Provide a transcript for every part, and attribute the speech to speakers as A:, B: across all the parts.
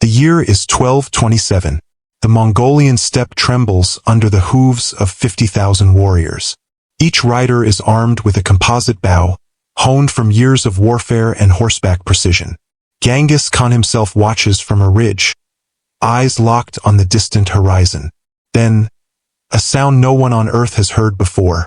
A: The year is 1227. The Mongolian steppe trembles under the hooves of 50,000 warriors. Each rider is armed with a composite bow, honed from years of warfare and horseback precision. Genghis Khan himself watches from a ridge, eyes locked on the distant horizon. Then, a sound no one on earth has heard before.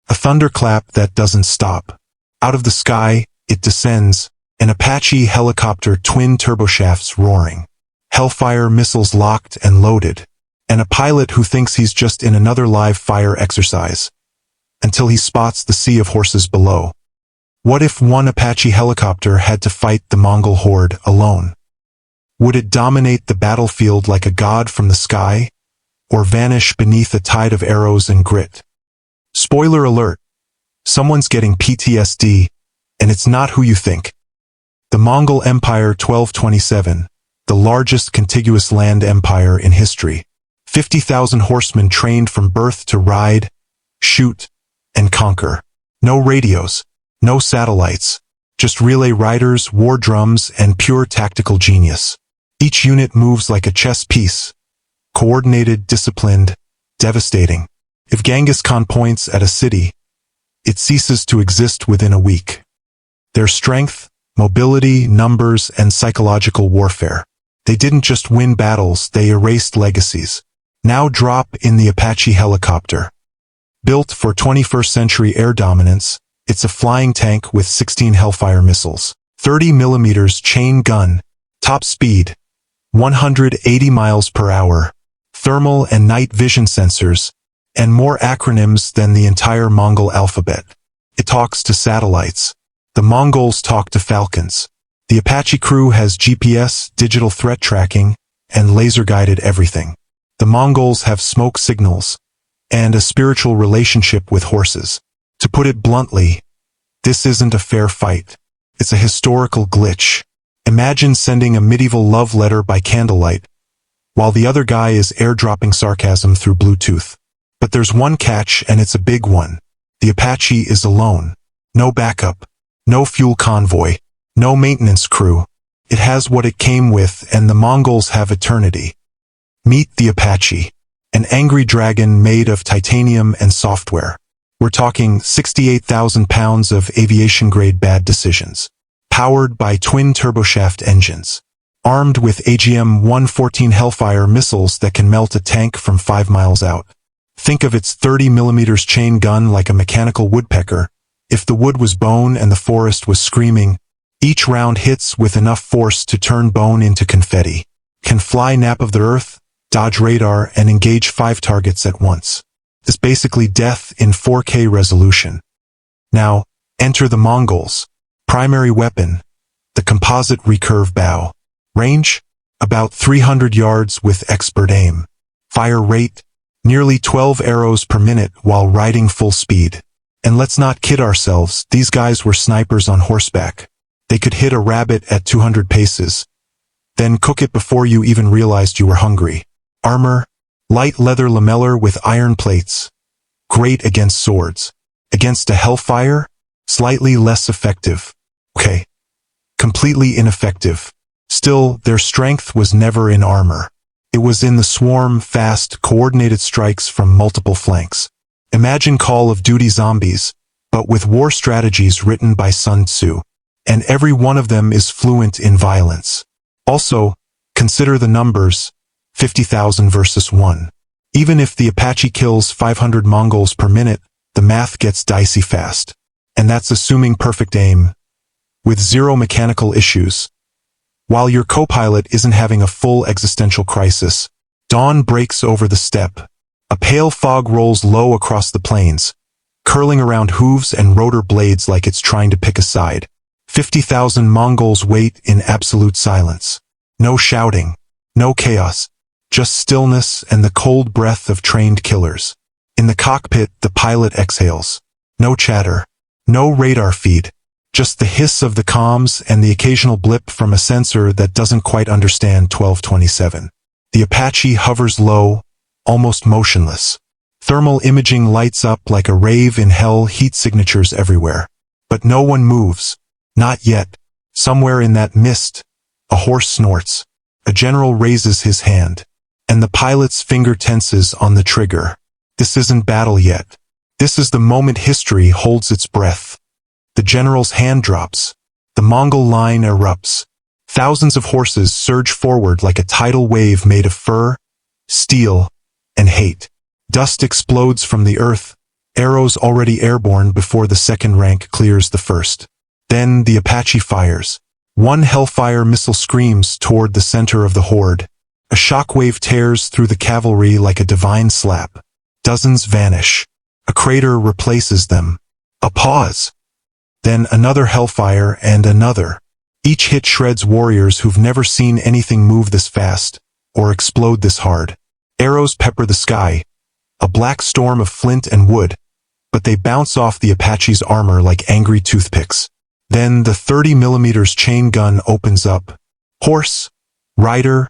A: A thunderclap that doesn't stop. Out of the sky, it descends, an Apache helicopter, twin turboshafts roaring. Hellfire missiles locked and loaded. And a pilot who thinks he's just in another live fire exercise. Until he spots the sea of horses below. What if one Apache helicopter had to fight the Mongol horde alone? Would it dominate the battlefield like a god from the sky? Or vanish beneath a tide of arrows and grit? Spoiler alert. Someone's getting PTSD, and it's not who you think. The Mongol Empire 1227, the largest contiguous land empire in history. 50,000 horsemen trained from birth to ride, shoot, and conquer. No radios, no satellites, just relay riders, war drums, and pure tactical genius. Each unit moves like a chess piece. Coordinated, disciplined, devastating. If Genghis Khan points at a city, it ceases to exist within a week. Their strength, mobility, numbers, and psychological warfare. They didn't just win battles, they erased legacies. Now drop in the Apache helicopter. Built for 21st century air dominance, it's a flying tank with 16 Hellfire missiles, 30mm chain gun, top speed, 180 miles per hour, thermal and night vision sensors, and more acronyms than the entire Mongol alphabet. It talks to satellites. The Mongols talk to falcons. The Apache crew has GPS, digital threat tracking, and laser-guided everything. The Mongols have smoke signals and a spiritual relationship with horses. To put it bluntly, this isn't a fair fight. It's a historical glitch. Imagine sending a medieval love letter by candlelight, while the other guy is airdropping sarcasm through Bluetooth. But there's one catch, and it's a big one. The Apache is alone. No backup. No fuel convoy. No maintenance crew. It has what it came with, and the Mongols have eternity. Meet the Apache. An angry dragon made of titanium and software. We're talking 68,000 pounds of aviation-grade bad decisions. Powered by twin turboshaft engines. Armed with AGM-114 Hellfire missiles that can melt a tank from 5 miles out. Think of its 30mm chain gun like a mechanical woodpecker. If the wood was bone and the forest was screaming, each round hits with enough force to turn bone into confetti. Can fly nap of the earth, dodge radar, and engage 5 targets at once. It's basically death in 4K resolution. Now, enter the Mongols. Primary weapon, the composite recurve bow. Range, about 300 yards with expert aim. Fire rate, nearly 12 arrows per minute while riding full speed. And let's not kid ourselves, these guys were snipers on horseback. They could hit a rabbit at 200 paces, then cook it before you even realized you were hungry. Armor, light leather lamellar with iron plates. Great against swords. Against a Hellfire, slightly less effective. Okay. Completely ineffective. Still, their strength was never in armor. It was in the swarm, fast, coordinated strikes from multiple flanks. Imagine Call of Duty zombies, but with war strategies written by Sun Tzu. And every one of them is fluent in violence. Also, consider the numbers, 50,000 versus 1. Even if the Apache kills 500 Mongols per minute, the math gets dicey fast. And that's assuming perfect aim, with zero mechanical issues. While your co-pilot isn't having a full existential crisis, dawn breaks over the steppe. A pale fog rolls low across the plains, curling around hooves and rotor blades like it's trying to pick a side. 50,000 Mongols wait in absolute silence. No shouting, no chaos, just stillness and the cold breath of trained killers. In the cockpit, the pilot exhales. No chatter, no radar feed, just the hiss of the comms and the occasional blip from a sensor that doesn't quite understand 1227. The Apache hovers low, almost motionless. Thermal imaging lights up like a rave in hell, heat signatures everywhere. But no one moves. Not yet. Somewhere in that mist, a horse snorts. A general raises his hand, and the pilot's finger tenses on the trigger. This isn't battle yet. This is the moment history holds its breath. The general's hand drops. The Mongol line erupts. Thousands of horses surge forward like a tidal wave made of fur, steel, and hate. Dust explodes from the earth, arrows already airborne before the second rank clears the first. Then the Apache fires. One Hellfire missile screams toward the center of the horde. A shockwave tears through the cavalry like a divine slap. Dozens vanish. A crater replaces them. A pause. Then another Hellfire and another. Each hit shreds warriors who've never seen anything move this fast, or explode this hard. Arrows pepper the sky, a black storm of flint and wood, but they bounce off the Apache's armor like angry toothpicks. Then the 30mm chain gun opens up. Horse, rider,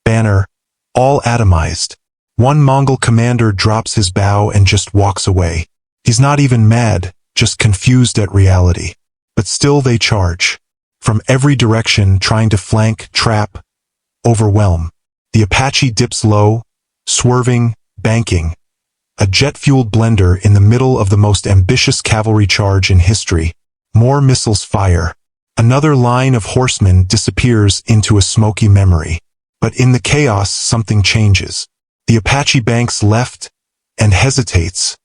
A: banner, all atomized. One Mongol commander drops his bow and just walks away. He's not even mad, just confused at reality. But still they charge. From every direction, trying to flank, trap, overwhelm. The Apache dips low, swerving, banking. A jet-fueled blender in the middle of the most ambitious cavalry charge in history. More missiles fire. Another line of horsemen disappears into a smoky memory. But in the chaos, something changes. The Apache banks left and hesitates.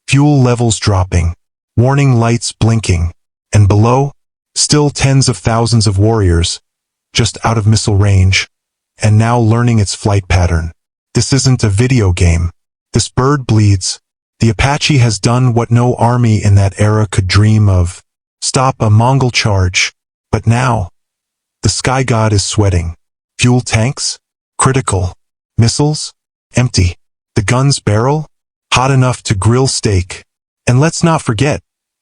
A: Fuel levels dropping. Warning lights blinking. And below, still tens of thousands of warriors, just out of missile range, and now learning its flight pattern. This isn't a video game. This bird bleeds. The Apache has done what no army in that era could dream of. Stop a Mongol charge. But now, the sky god is sweating. Fuel tanks? Critical. Missiles? Empty. The gun's barrel? Hot enough to grill steak. And let's not forget,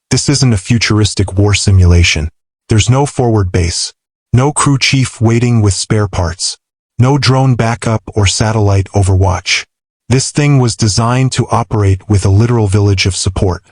A: this isn't a futuristic war simulation. There's no forward base. No crew chief waiting with spare parts. No drone backup or satellite overwatch. This thing was designed to operate with a literal village of support.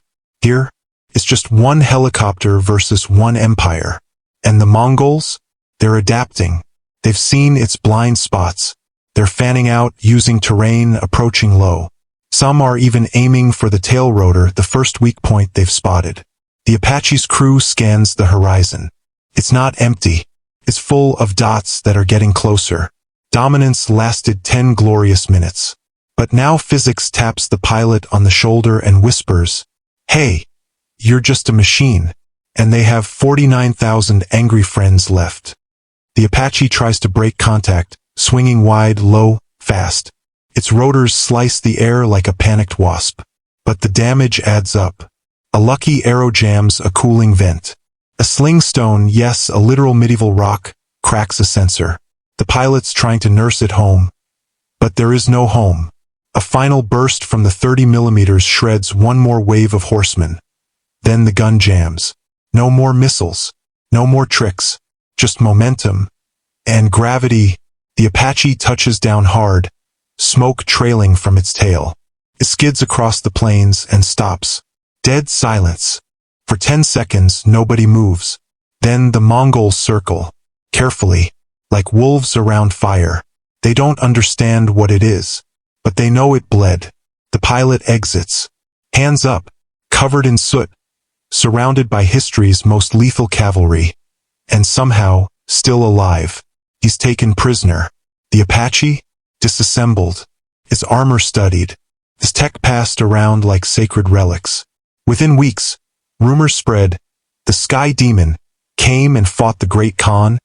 A: Here, it's just one helicopter versus one empire. And the Mongols? They're adapting. They've seen its blind spots. They're fanning out, using terrain, approaching low. Some are even aiming for the tail rotor, the first weak point they've spotted. The Apache's crew scans the horizon. It's not empty. It's full of dots that are getting closer. Dominance lasted 10 glorious minutes. But now physics taps the pilot on the shoulder and whispers, "Hey, you're just a machine." And they have 49,000 angry friends left. The Apache tries to break contact, swinging wide, low, fast. Its rotors slice the air like a panicked wasp. But the damage adds up. A lucky arrow jams a cooling vent. A sling stone, yes, a literal medieval rock, cracks a sensor. The pilot's trying to nurse it home. But there is no home. A final burst from the 30mm shreds one more wave of horsemen. Then the gun jams. No more missiles. No more tricks. Just momentum. And gravity. The Apache touches down hard, smoke trailing from its tail. It skids across the plains and stops. Dead silence. For 10 seconds, nobody moves. Then the Mongols circle, carefully, like wolves around fire. They don't understand what it is, but they know it bled. The pilot exits, hands up, covered in soot, surrounded by history's most lethal cavalry. And somehow, still alive. He's taken prisoner. The Apache? Disassembled. Its armor studied. His tech passed around like sacred relics. Within weeks, rumors spread. The Sky Demon came and fought the Great Khan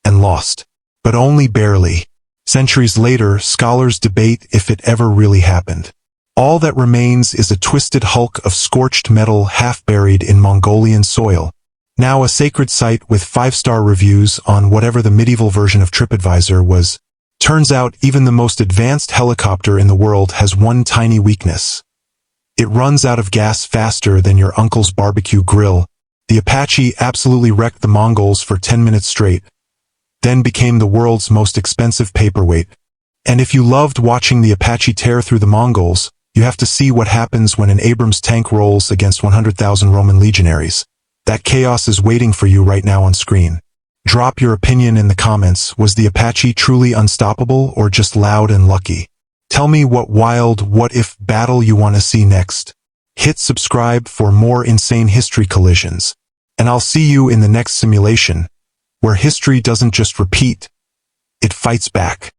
A: and lost. But only barely. Centuries later, scholars debate if it ever really happened. All that remains is a twisted hulk of scorched metal half buried in Mongolian soil. Now a sacred site with 5-star reviews on whatever the medieval version of TripAdvisor was. Turns out even the most advanced helicopter in the world has one tiny weakness. It runs out of gas faster than your uncle's barbecue grill. The Apache absolutely wrecked the Mongols for 10 minutes straight, then became the world's most expensive paperweight. And if you loved watching the Apache tear through the Mongols, you have to see what happens when an Abrams tank rolls against 100,000 Roman legionaries. That chaos is waiting for you right now on screen. Drop your opinion in the comments. Was the Apache truly unstoppable or just loud and lucky? Tell me what wild what-if battle you want to see next. Hit subscribe for more insane history collisions. And I'll see you in the next simulation, where history doesn't just repeat, it fights back.